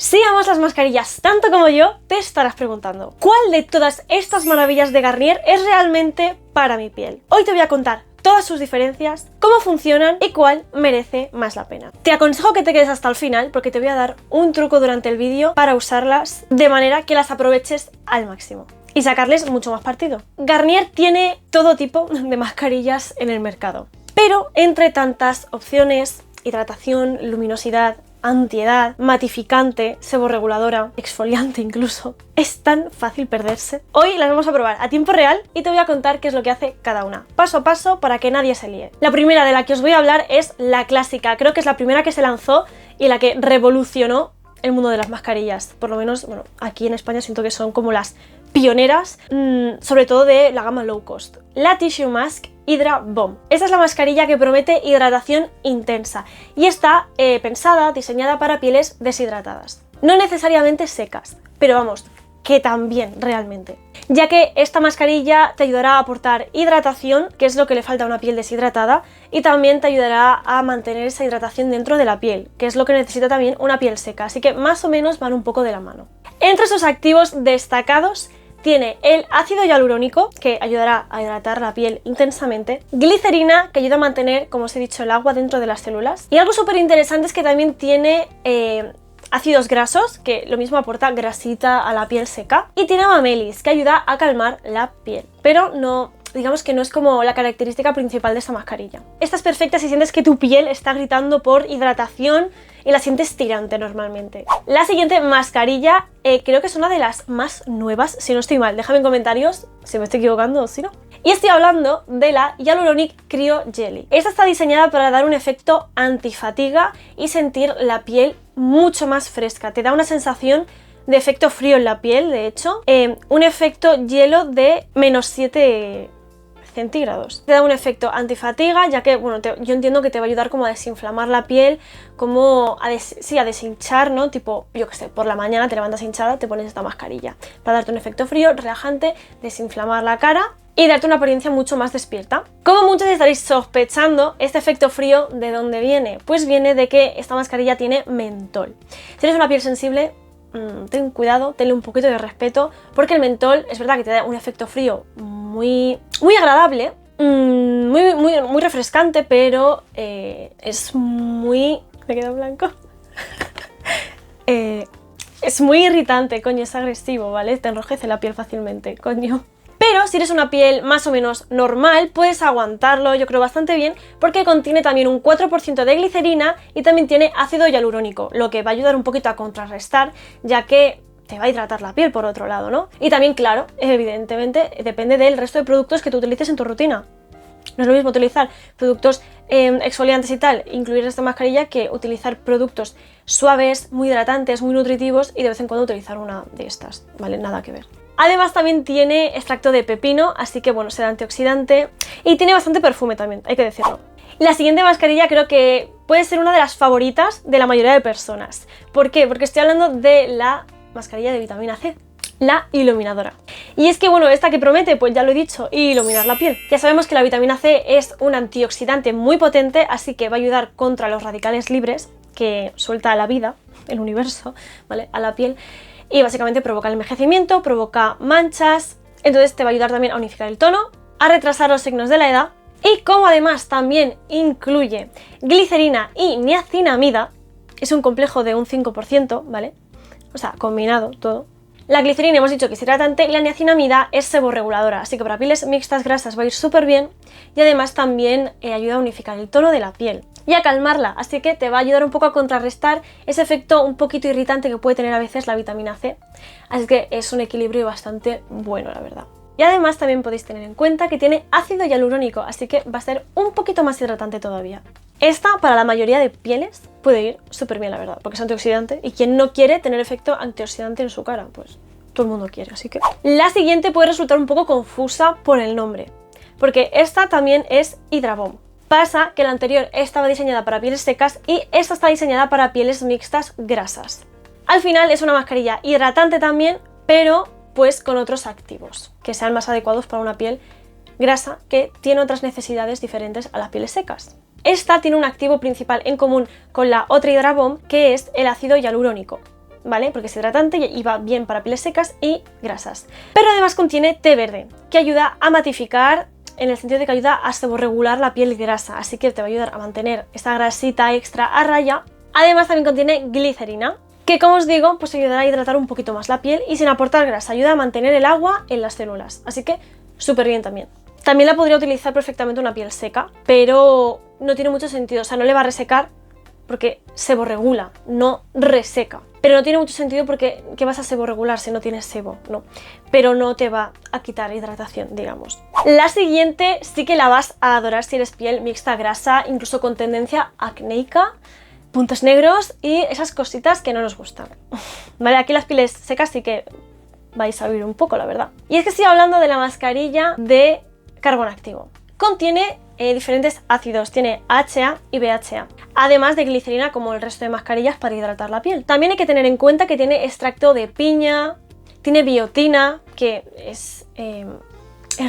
Si amas las mascarillas tanto como yo, te estarás preguntando, ¿cuál de todas estas maravillas de Garnier es realmente para mi piel? Hoy te voy a contar todas sus diferencias, cómo funcionan y cuál merece más la pena. Te aconsejo que te quedes hasta el final porque te voy a dar un truco durante el vídeo para usarlas de manera que las aproveches al máximo y sacarles mucho más partido. Garnier tiene todo tipo de mascarillas en el mercado, pero entre tantas opciones, hidratación, luminosidad, antiedad, matificante, seborreguladora, exfoliante incluso, es tan fácil perderse. Hoy las vamos a probar a tiempo real y te voy a contar qué es lo que hace cada una, paso a paso para que nadie se líe. La primera de la que os voy a hablar es la clásica, creo que es la primera que se lanzó y la que revolucionó el mundo de las mascarillas. Por lo menos, bueno, aquí en España siento que son como las pioneras, sobre todo de la gama low cost. La Tissue Mask Hydra Bomb. Esta es la mascarilla que promete hidratación intensa y está pensada, diseñada para pieles deshidratadas. No necesariamente secas, pero vamos, que también realmente. Ya que esta mascarilla te ayudará a aportar hidratación, que es lo que le falta a una piel deshidratada, y también te ayudará a mantener esa hidratación dentro de la piel, que es lo que necesita también una piel seca, así que más o menos van un poco de la mano. Entre sus activos destacados tiene el ácido hialurónico, que ayudará a hidratar la piel intensamente, glicerina, que ayuda a mantener, como os he dicho, el agua dentro de las células, y algo súper interesante es que también tiene ácidos grasos, que lo mismo aporta grasita a la piel seca, y tiene amamelis, que ayuda a calmar la piel, pero no, digamos que no es como la característica principal de esta mascarilla. Esta es perfecta si sientes que tu piel está gritando por hidratación y la sientes tirante normalmente. La siguiente mascarilla creo que es una de las más nuevas, si no estoy mal, déjame en comentarios si me estoy equivocando o si no. Y estoy hablando de la Hyaluronic Cryo Jelly. Esta está diseñada para dar un efecto antifatiga y sentir la piel mucho más fresca. Te da una sensación de efecto frío en la piel, de hecho, un efecto hielo de -7 centígrados. Te da un efecto antifatiga, ya que, bueno, yo entiendo que te va a ayudar como a desinflamar la piel, como a deshinchar, ¿no? Tipo, yo qué sé, por la mañana te levantas hinchada, te pones esta mascarilla para darte un efecto frío, relajante, desinflamar la cara y darte una apariencia mucho más despierta. Como muchos estaréis sospechando, este efecto frío, ¿de dónde viene? Pues viene de que esta mascarilla tiene mentol. Si eres una piel sensible, ten cuidado, tenle un poquito de respeto, porque el mentol es verdad que te da un efecto frío muy agradable, muy refrescante, pero es muy... me queda blanco. Es muy irritante, coño, es agresivo, ¿vale? Te enrojece la piel fácilmente, coño. Pero si eres una piel más o menos normal, puedes aguantarlo, yo creo, bastante bien, porque contiene también un 4% de glicerina y también tiene ácido hialurónico, lo que va a ayudar un poquito a contrarrestar, ya que te va a hidratar la piel por otro lado, ¿no? Y también, claro, evidentemente, depende del resto de productos que tú utilices en tu rutina. No es lo mismo utilizar productos exfoliantes y tal, incluir esta mascarilla, que utilizar productos suaves, muy hidratantes, muy nutritivos y de vez en cuando utilizar una de estas, ¿vale? Nada que ver. Además también tiene extracto de pepino, así que bueno, será antioxidante y tiene bastante perfume también, hay que decirlo. La siguiente mascarilla creo que puede ser una de las favoritas de la mayoría de personas. ¿Por qué? Porque estoy hablando de la mascarilla de vitamina C, la iluminadora. Y es que bueno, esta que promete, pues ya lo he dicho, iluminar la piel. Ya sabemos que la vitamina C es un antioxidante muy potente, así que va a ayudar contra los radicales libres que suelta la vida, el universo, ¿vale? A la piel. Y básicamente provoca el envejecimiento, provoca manchas, entonces te va a ayudar también a unificar el tono, a retrasar los signos de la edad, y como además también incluye glicerina y niacinamida, es un complejo de un 5%, ¿vale? O sea, combinado todo. La glicerina hemos dicho que es hidratante y la niacinamida es seborreguladora, así que para pieles mixtas grasas va a ir súper bien y además también ayuda a unificar el tono de la piel y a calmarla, así que te va a ayudar un poco a contrarrestar ese efecto un poquito irritante que puede tener a veces la vitamina C, así que es un equilibrio bastante bueno, la verdad. Y además también podéis tener en cuenta que tiene ácido hialurónico, así que va a ser un poquito más hidratante todavía. Esta, para la mayoría de pieles, puede ir súper bien, la verdad, porque es antioxidante y quien no quiere tener efecto antioxidante en su cara, pues todo el mundo quiere, así que... La siguiente puede resultar un poco confusa por el nombre, porque esta también es Hydra Bomb. Pasa que la anterior estaba diseñada para pieles secas y esta está diseñada para pieles mixtas grasas. Al final es una mascarilla hidratante también, pero pues con otros activos que sean más adecuados para una piel grasa que tiene otras necesidades diferentes a las pieles secas. Esta tiene un activo principal en común con la otra Hydra Bomb, que es el ácido hialurónico. ¿vale? Porque es hidratante y va bien para pieles secas y grasas. Pero además contiene té verde, que ayuda a matificar, en el sentido de que ayuda a seborregular la piel grasa, así que te va a ayudar a mantener esta grasita extra a raya. Además también contiene glicerina, que como os digo, pues ayudará a hidratar un poquito más la piel y sin aportar grasa, ayuda a mantener el agua en las células, así que súper bien también. También la podría utilizar perfectamente una piel seca, pero no tiene mucho sentido, o sea, no le va a resecar porque seborregula, no reseca. Pero no tiene mucho sentido porque ¿qué vas a seborregular si no tienes sebo? No. Pero no te va a quitar hidratación, digamos. La siguiente sí que la vas a adorar si eres piel mixta grasa, incluso con tendencia acnéica, puntos negros y esas cositas que no nos gustan. Vale, aquí las pieles secas sí que vais a oír un poco, la verdad. Y es que estoy hablando de la mascarilla de carbón activo. Contiene diferentes ácidos, tiene AHA y BHA, además de glicerina como el resto de mascarillas para hidratar la piel. También hay que tener en cuenta que tiene extracto de piña, tiene biotina, que es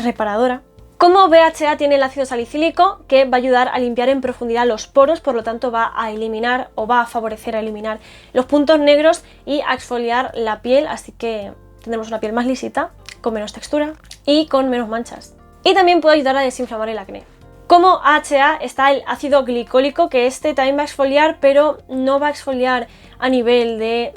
reparadora. Como BHA tiene el ácido salicílico, que va a ayudar a limpiar en profundidad los poros, por lo tanto va a eliminar o va a favorecer a eliminar los puntos negros y a exfoliar la piel, así que tendremos una piel más lisita, con menos textura y con menos manchas. Y también puede ayudar a desinflamar el acné. Como AHA está el ácido glicólico, que este también va a exfoliar, pero no va a exfoliar a nivel de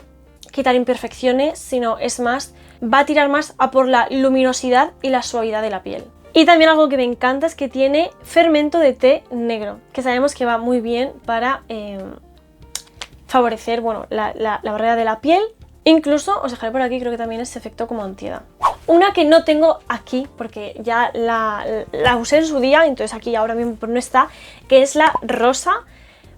quitar imperfecciones, sino es más, va a tirar más a por la luminosidad y la suavidad de la piel. Y también algo que me encanta es que tiene fermento de té negro, que sabemos que va muy bien para favorecer, bueno, la barrera de la piel. Incluso, os dejaré por aquí, creo que también es efecto como antiedad. Una que no tengo aquí, porque ya la usé en su día, entonces aquí ahora mismo no está, que es la rosa,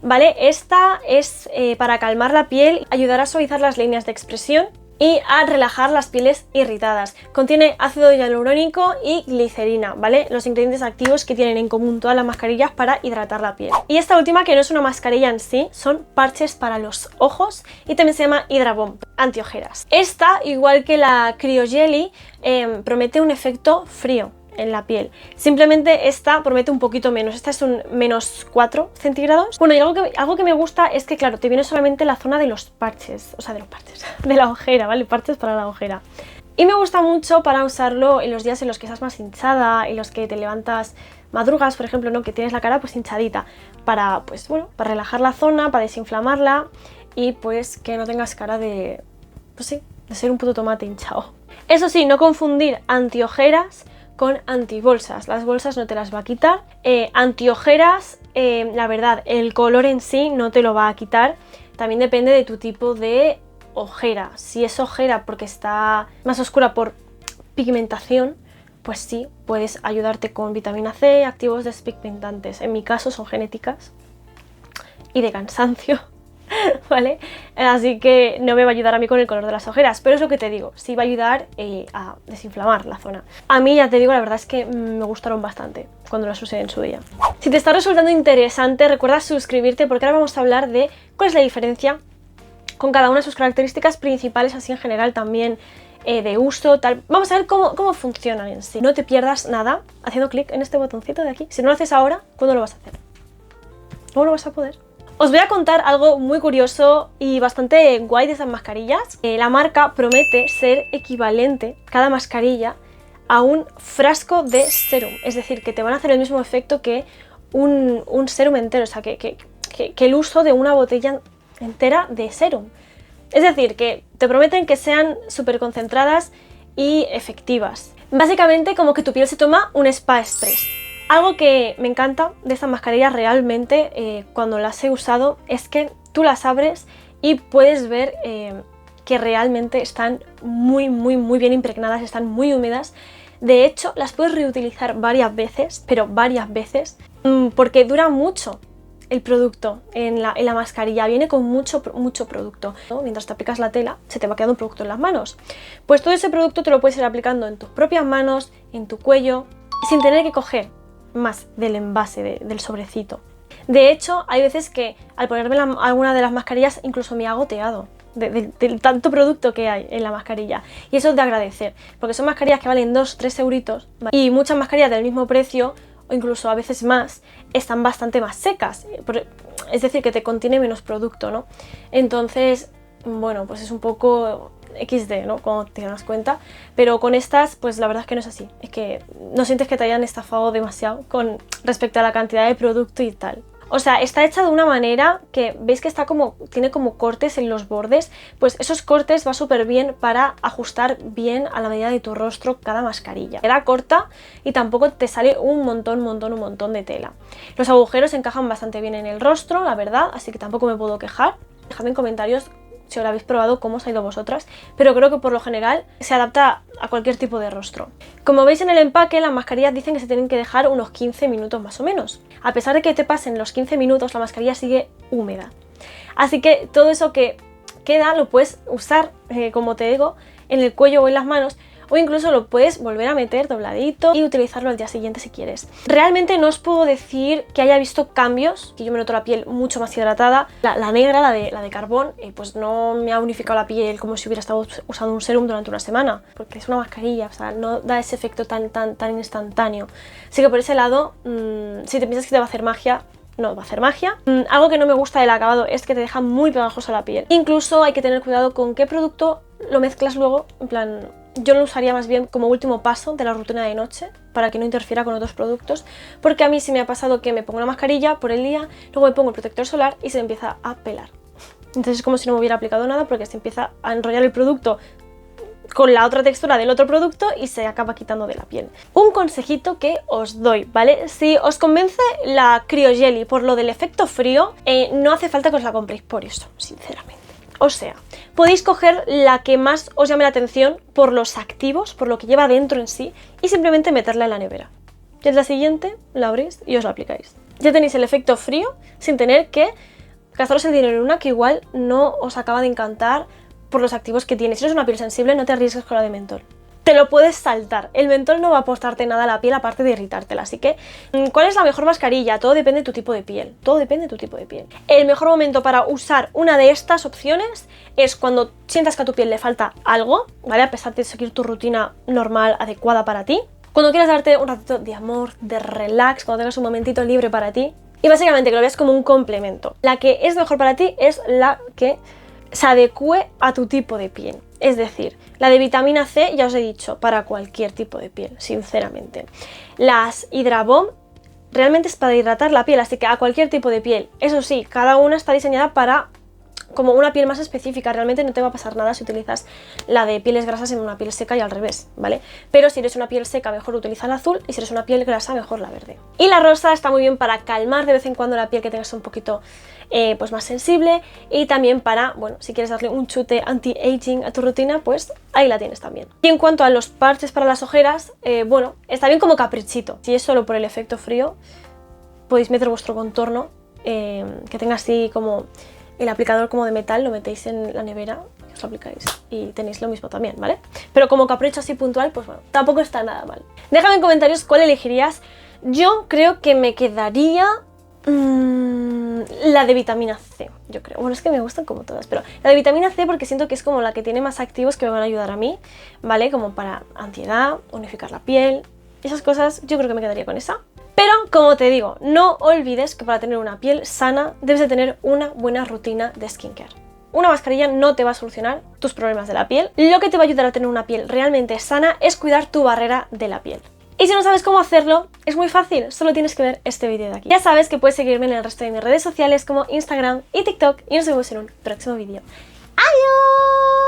¿vale? Esta es para calmar la piel, ayudar a suavizar las líneas de expresión y a relajar las pieles irritadas. Contiene ácido hialurónico y glicerina, ¿vale? Los ingredientes activos que tienen en común todas las mascarillas para hidratar la piel. Y esta última, que no es una mascarilla en sí, son parches para los ojos y también se llama Hydra Bomb, antiojeras. Esta, igual que la Cryojelly, promete un efecto frío en la piel. Simplemente esta promete un poquito menos. Esta es un -4 centígrados. Bueno, y algo que me gusta es que, claro, te viene solamente la zona de los parches, o sea, de la ojera, ¿vale? Parches para la ojera. Y me gusta mucho para usarlo en los días en los que estás más hinchada, en los que te levantas madrugas, por ejemplo, ¿no? Que tienes la cara pues hinchadita, para, pues bueno, para relajar la zona, para desinflamarla y pues que no tengas cara de, pues sí, de ser un puto tomate hinchado. Eso sí, no confundir antiojeras con antibolsas. Las bolsas no te las va a quitar. Antiojeras, la verdad, el color en sí no te lo va a quitar. También depende de tu tipo de ojera. Si es ojera porque está más oscura por pigmentación, pues sí, puedes ayudarte con vitamina C, activos despigmentantes. En mi caso son genéticas y de cansancio. ¿Vale? Así que no me va a ayudar a mí con el color de las ojeras, pero es lo que te digo, sí va a ayudar a desinflamar la zona. A mí, ya te digo, la verdad es que me gustaron bastante cuando las usé en su día. Si te está resultando interesante, recuerda suscribirte porque ahora vamos a hablar de cuál es la diferencia con cada una de sus características principales, así en general también de uso, tal. Vamos a ver cómo funcionan en sí. No te pierdas nada haciendo clic en este botoncito de aquí. Si no lo haces ahora, ¿cuándo lo vas a hacer? ¿Cómo lo vas a poder? Os voy a contar algo muy curioso y bastante guay de esas mascarillas. La marca promete ser equivalente, cada mascarilla, a un frasco de serum. Es decir, que te van a hacer el mismo efecto que un serum entero. O sea, que el uso de una botella entera de serum. Es decir, que te prometen que sean súper concentradas y efectivas. Básicamente como que tu piel se toma un spa express. Algo que me encanta de estas mascarillas realmente cuando las he usado es que tú las abres y puedes ver que realmente están muy bien impregnadas, están muy húmedas. De hecho, las puedes reutilizar varias veces, pero varias veces, porque dura mucho el producto en la mascarilla. Viene con mucho producto, ¿no? Mientras te aplicas la tela, se te va quedando un producto en las manos. Pues todo ese producto te lo puedes ir aplicando en tus propias manos, en tu cuello, sin tener que coger más del envase, del sobrecito. De hecho, hay veces que al ponerme alguna de las mascarillas incluso me ha goteado del tanto producto que hay en la mascarilla. Y eso es de agradecer, porque son mascarillas que valen 2-3 euritos, ¿vale? Y muchas mascarillas del mismo precio, o incluso a veces más, están bastante más secas. Es decir, que te contiene menos producto, ¿no? Entonces, bueno, pues es un poco XD, ¿no? Como te das cuenta, pero con estas, pues la verdad es que no es así, es que no sientes que te hayan estafado demasiado con respecto a la cantidad de producto y tal. O sea, está hecha de una manera que veis que tiene como cortes en los bordes, pues esos cortes va súper bien para ajustar bien a la medida de tu rostro cada mascarilla. Queda corta y tampoco te sale un montón de tela. Los agujeros encajan bastante bien en el rostro, la verdad, así que tampoco me puedo quejar. Dejadme en comentarios si os lo habéis probado, cómo os ha ido vosotras, pero creo que por lo general se adapta a cualquier tipo de rostro. Como veis en el empaque, las mascarillas dicen que se tienen que dejar unos 15 minutos más o menos. A pesar de que te pasen los 15 minutos, la mascarilla sigue húmeda. Así que todo eso que queda lo puedes usar, como te digo, en el cuello o en las manos, o incluso lo puedes volver a meter dobladito y utilizarlo al día siguiente si quieres. Realmente no os puedo decir que haya visto cambios, que yo me noto la piel mucho más hidratada. La negra, la de carbón, pues no me ha unificado la piel como si hubiera estado usando un serum durante una semana, porque es una mascarilla, o sea, no da ese efecto tan instantáneo. Así que por ese lado, si te piensas que te va a hacer magia, no va a hacer magia. Algo que no me gusta del acabado es que te deja muy pegajosa la piel. Incluso hay que tener cuidado con qué producto lo mezclas luego, en plan, yo lo usaría más bien como último paso de la rutina de noche para que no interfiera con otros productos, porque a mí sí me ha pasado que me pongo una mascarilla por el día, luego me pongo el protector solar y se me empieza a pelar. Entonces es como si no me hubiera aplicado nada porque se empieza a enrollar el producto con la otra textura del otro producto y se acaba quitando de la piel. Un consejito que os doy, ¿vale? Si os convence la Cryojelly por lo del efecto frío, no hace falta que os la compréis por eso, sinceramente. O sea, podéis coger la que más os llame la atención por los activos, por lo que lleva dentro en sí, y simplemente meterla en la nevera. Y en la siguiente la abrís y os la aplicáis. Ya tenéis el efecto frío sin tener que gastaros el dinero en una que igual no os acaba de encantar por los activos que tiene. Si eres una piel sensible, no te arriesgues con la de mentol. Te lo puedes saltar. El mentol no va a aportarte nada a la piel aparte de irritártela. Así que, ¿cuál es la mejor mascarilla? Todo depende de tu tipo de piel. Todo depende de tu tipo de piel. El mejor momento para usar una de estas opciones es cuando sientas que a tu piel le falta algo, ¿vale? A pesar de seguir tu rutina normal, adecuada para ti. Cuando quieras darte un ratito de amor, de relax, cuando tengas un momentito libre para ti. Y básicamente que lo veas como un complemento. La que es mejor para ti es la que se adecue a tu tipo de piel. Es decir, la de vitamina C, ya os he dicho, para cualquier tipo de piel, sinceramente. Las Hydra Bomb realmente es para hidratar la piel, así que a cualquier tipo de piel. Eso sí, cada una está diseñada para como una piel más específica. Realmente no te va a pasar nada si utilizas la de pieles grasas en una piel seca y al revés, ¿vale? Pero si eres una piel seca, mejor utiliza la azul, y si eres una piel grasa, mejor la verde. Y la rosa está muy bien para calmar de vez en cuando la piel que tengas un poquito pues más sensible, y también para, bueno, si quieres darle un chute anti-aging a tu rutina, pues ahí la tienes también. Y en cuanto a los parches para las ojeras, bueno, está bien como caprichito. Si es solo por el efecto frío, podéis meter vuestro contorno que tenga así como el aplicador como de metal, lo metéis en la nevera y os lo aplicáis y tenéis lo mismo también, ¿vale? Pero como capricho así puntual, pues bueno, tampoco está nada mal. Déjame en comentarios cuál elegirías. Yo creo que me quedaría la de vitamina C, yo creo. Bueno, es que me gustan como todas, pero la de vitamina C porque siento que es como la que tiene más activos que me van a ayudar a mí, ¿vale? Como para antiedad, unificar la piel, esas cosas, yo creo que me quedaría con esa. Pero, como te digo, no olvides que para tener una piel sana debes de tener una buena rutina de skincare. Una mascarilla no te va a solucionar tus problemas de la piel. Lo que te va a ayudar a tener una piel realmente sana es cuidar tu barrera de la piel. Y si no sabes cómo hacerlo, es muy fácil, solo tienes que ver este vídeo de aquí. Ya sabes que puedes seguirme en el resto de mis redes sociales como Instagram y TikTok y nos vemos en un próximo vídeo. ¡Adiós!